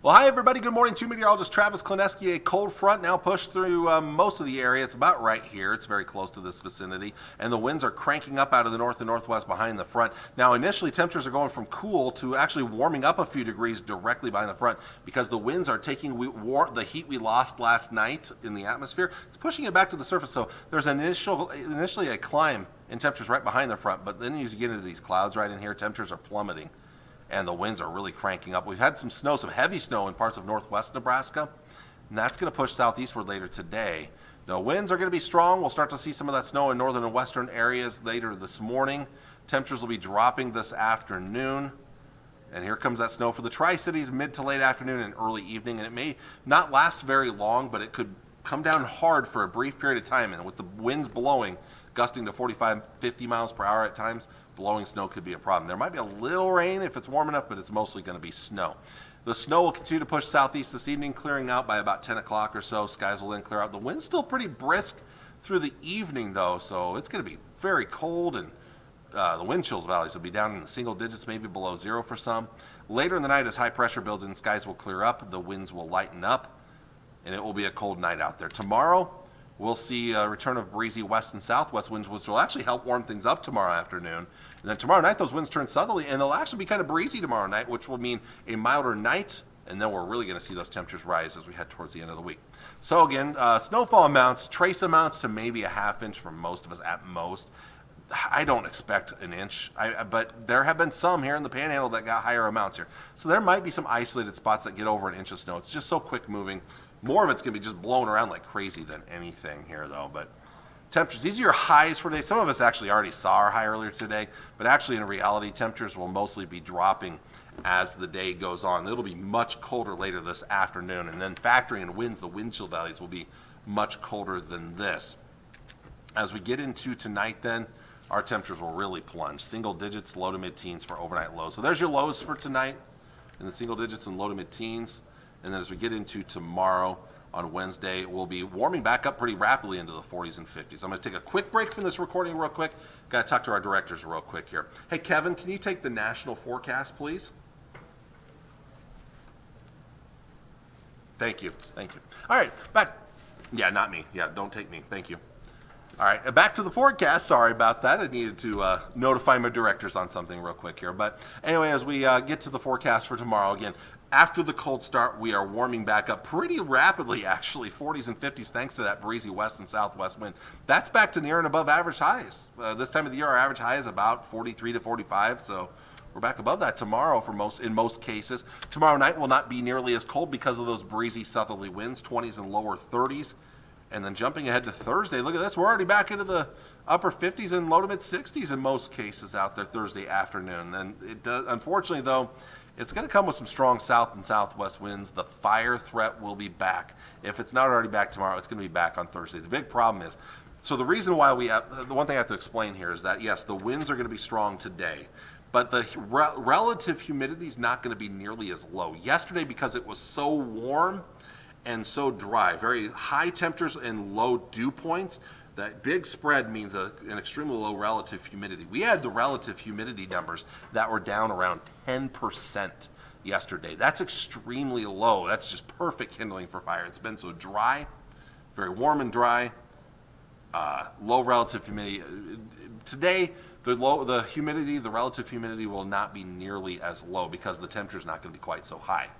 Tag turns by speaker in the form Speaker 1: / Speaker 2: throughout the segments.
Speaker 1: Well, hi everybody. Good morning. To meteorologist Travis Klineski. A cold front now pushed through most of the area. It's about right here. It's very close to this vicinity, and the winds are cranking up out of the north and northwest behind the front. Now, initially, temperatures are going from cool to actually warming up a few degrees directly behind the front because the winds are taking the heat we lost last night in the atmosphere. It's pushing it back to the surface. So there's initially a climb in temperatures right behind the front, but then as you get into these clouds right in here, temperatures are plummeting. And the winds are really cranking up. We've had some snow, some heavy snow in parts of northwest Nebraska, and that's going to push southeastward later today. Now, winds are going to be strong. We'll start to see some of that snow in northern and western areas later this morning. Temperatures will be dropping this afternoon. And here comes that snow for the Tri-Cities mid to late afternoon and early evening. And it may not last very long, but it could come down hard for a brief period of time. And with the winds blowing, gusting to 45, 50 miles per hour at times, blowing snow could be a problem. There might be a little rain if it's warm enough, but it's mostly going to be snow. The snow will continue to push southeast this evening, clearing out by about 10 o'clock or so. Skies will then clear out. The wind's still pretty brisk through the evening, though, so it's going to be very cold, and the wind chills valleys will be down in the single digits, maybe below zero for some. Later in the night, as high pressure builds in, skies will clear up, the winds will lighten up, and it will be a cold night out there. Tomorrow, we'll see a return of breezy west and southwest winds, which will actually help warm things up tomorrow afternoon. And then tomorrow night, those winds turn southerly, and they'll actually be kind of breezy tomorrow night, which will mean a milder night. And then we're really going to see those temperatures rise as we head towards the end of the week. So again, snowfall amounts, trace amounts to maybe a half inch for most of us at most. I don't expect an inch, but there have been some here in the Panhandle that got higher amounts here. So there might be some isolated spots that get over an inch of snow. It's just so quick moving. More of it's going to be just blowing around like crazy than anything here, though. But temperatures, these are your highs for today. Some of us actually already saw our high earlier today, but actually in reality, temperatures will mostly be dropping as the day goes on. It'll be much colder later this afternoon, and then factoring in winds, the wind chill values will be much colder than this. As we get into tonight, then, our temperatures will really plunge. Single digits, low to mid-teens for overnight lows. So there's your lows for tonight in the single digits and low to mid-teens. And then as we get into tomorrow on Wednesday, we'll be warming back up pretty rapidly into the 40s and 50s. I'm going to take a quick break from this recording real quick. Got to talk to our directors real quick here. Hey, Kevin, can you take the national forecast, please? Thank you. Thank you. All right, back. Yeah, not me. Yeah, don't take me. Thank you. All right, back to the forecast. Sorry about that. I needed to notify my directors on something real quick here. But anyway, as we get to the forecast for tomorrow, again, after the cold start, we are warming back up pretty rapidly, actually, 40s and 50s, thanks to that breezy west and southwest wind. That's back to near and above average highs. This time of the year, our average high is about 43 to 45, so we're back above that tomorrow in most cases. Tomorrow night will not be nearly as cold because of those breezy southerly winds, 20s and lower 30s. And then jumping ahead to Thursday, look at this. We're already back into the upper 50s and low to mid 60s in most cases out there Thursday afternoon. And it does, unfortunately, though, it's going to come with some strong south and southwest winds. The fire threat will be back. If it's not already back tomorrow, it's going to be back on Thursday. The big problem is, so the reason why the one thing I have to explain here is that, yes, the winds are going to be strong today, but the relative humidity is not going to be nearly as low. Yesterday, because it was so warm and so dry, very high temperatures and low dew points, that big spread means an extremely low relative humidity. We had the relative humidity numbers that were down around 10% yesterday. That's extremely low. That's just perfect kindling for fire. It's been so dry, very warm and dry, low relative humidity. Today, the relative humidity will not be nearly as low because the temperature is not going to be quite so high.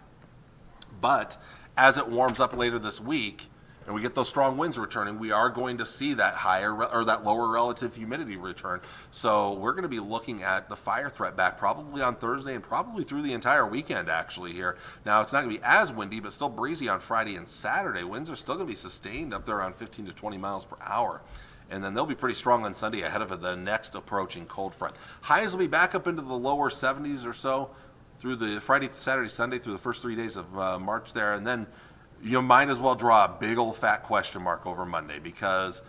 Speaker 1: But as it warms up later this week and we get those strong winds returning, we are going to see that that lower relative humidity return. So we're going to be looking at the fire threat back probably on Thursday and probably through the entire weekend actually here. Now, it's not going to be as windy, but still breezy on Friday and Saturday. Winds are still going to be sustained up there around 15 to 20 miles per hour. And then they'll be pretty strong on Sunday ahead of the next approaching cold front. Highs will be back up into the lower 70s or so through the Friday, Saturday, Sunday, through the first 3 days of March there. And then you might as well draw a big old fat question mark over Monday because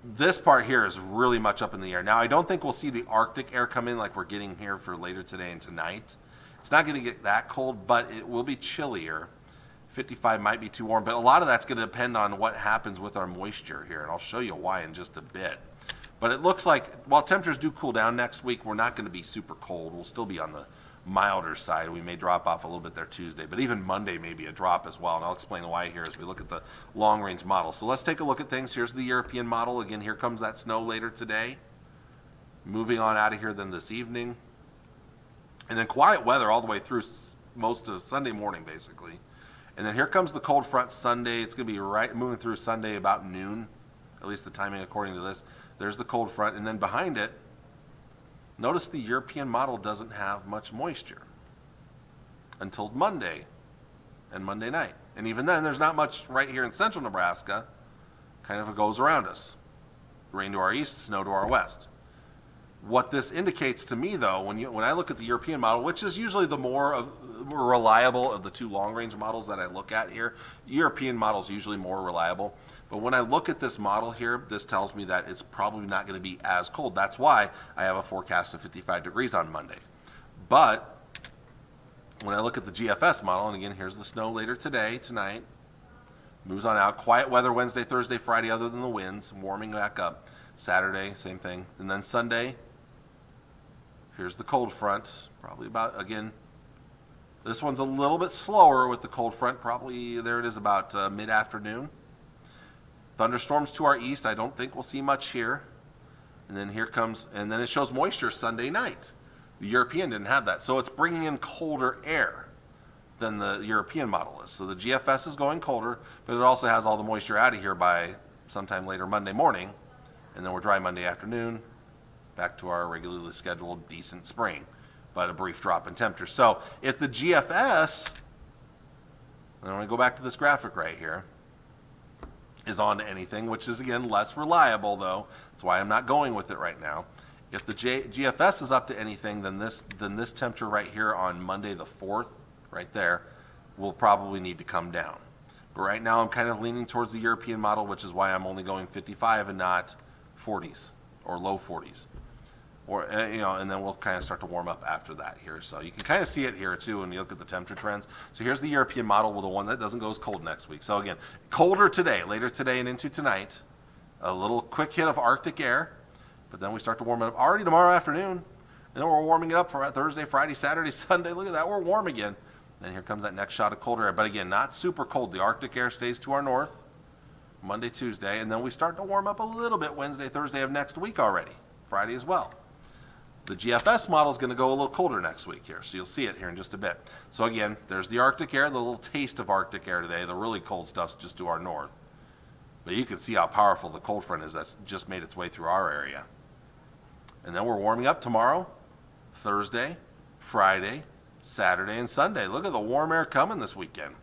Speaker 1: this part here is really much up in the air. Now, I don't think we'll see the Arctic air come in like we're getting here for later today and tonight. It's not going to get that cold, but it will be chillier. 55 might be too warm, but a lot of that's going to depend on what happens with our moisture here, and I'll show you why in just a bit. But it looks like while temperatures do cool down next week, we're not going to be super cold. We'll still be on the milder side. We may drop off a little bit there Tuesday, but even Monday may be a drop as well, and I'll explain why here as we look at the long-range model. So let's take a look at things. Here's the European model. Again, here comes that snow later today. Moving on out of here then this evening. And then quiet weather all the way through most of Sunday morning, basically. And then here comes the cold front Sunday. It's going to be moving through Sunday about noon, at least the timing according to this. There's the cold front, and then behind it, notice the European model doesn't have much moisture until Monday and Monday night. And even then, there's not much right here in central Nebraska. Kind of goes around us. Rain to our east, snow to our west. What this indicates to me, though, when I look at the European model, which is usually the more reliable of the two long-range models that I look at here, European model is usually more reliable. But when I look at this model here, this tells me that it's probably not going to be as cold. That's why I have a forecast of 55 degrees on Monday. But when I look at the GFS model, and again, here's the snow later today, tonight, moves on out. Quiet weather Wednesday, Thursday, Friday, other than the winds, warming back up. Saturday, same thing. And then Sunday, here's the cold front, probably about, again, this one's a little bit slower with the cold front, probably, there it is, about mid-afternoon. Thunderstorms to our east, I don't think we'll see much here. And then here comes, and then it shows moisture Sunday night. The European didn't have that, so it's bringing in colder air than the European model is. So the GFS is going colder, but it also has all the moisture out of here by sometime later Monday morning. And then we're dry Monday afternoon, back to our regularly scheduled decent spring, but a brief drop in temperature. So if the GFS, and I'm going to go back to this graphic right here, is on to anything, which is again less reliable though, that's why I'm not going with it right now. If the GFS is up to anything, then this temperature right here on Monday the 4th, right there, will probably need to come down. But right now I'm kind of leaning towards the European model, which is why I'm only going 55 and not 40s or low 40s, or and then we'll kind of start to warm up after that here. So you can kind of see it here too when you look at the temperature trends. So here's the European model with the one that doesn't go as cold next week. So again, colder today, later today and into tonight, a little quick hit of Arctic air, but then we start to warm it up already tomorrow afternoon, and then we're warming it up for Thursday, Friday, Saturday, Sunday. Look at that, we're warm again. Then here comes that next shot of colder air, but again, not super cold. The Arctic air stays to our north Monday, Tuesday, and then we start to warm up a little bit Wednesday, Thursday of next week already, Friday as well. The GFS model is going to go a little colder next week here, so you'll see it here in just a bit. So again, there's the Arctic air, the little taste of Arctic air today. The really cold stuff's just to our north. But you can see how powerful the cold front is that's just made its way through our area. And then we're warming up tomorrow, Thursday, Friday, Saturday, and Sunday. Look at the warm air coming this weekend.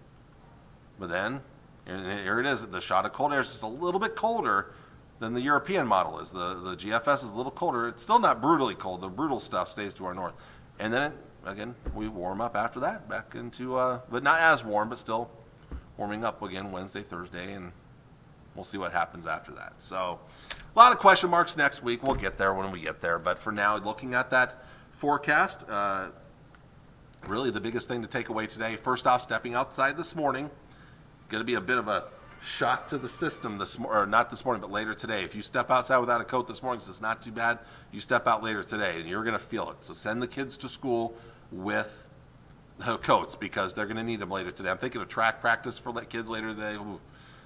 Speaker 1: But then, here it is, the shot of cold air is just a little bit colder than the European model is. The GFS is a little colder. It's still not brutally cold. The brutal stuff stays to our north. And then, again, we warm up after that, back into, but not as warm, but still warming up again Wednesday, Thursday, and we'll see what happens after that. So a lot of question marks next week. We'll get there when we get there. But for now, looking at that forecast, really the biggest thing to take away today, first off, stepping outside this morning, it's going to be a bit of a shock to the system or not this morning, but later today. If you step outside without a coat this morning, it's not too bad. You step out later today, and you're going to feel it. So send the kids to school with coats because they're going to need them later today. I'm thinking of track practice for kids later today. Ooh,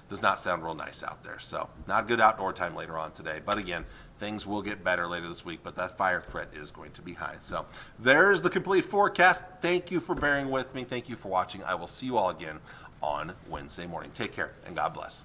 Speaker 1: does not sound real nice out there. So not good outdoor time later on today. But again, things will get better later this week, but that fire threat is going to be high. So there's the complete forecast. Thank you for bearing with me. Thank you for watching. I will see you all again on Wednesday morning. Take care and God bless.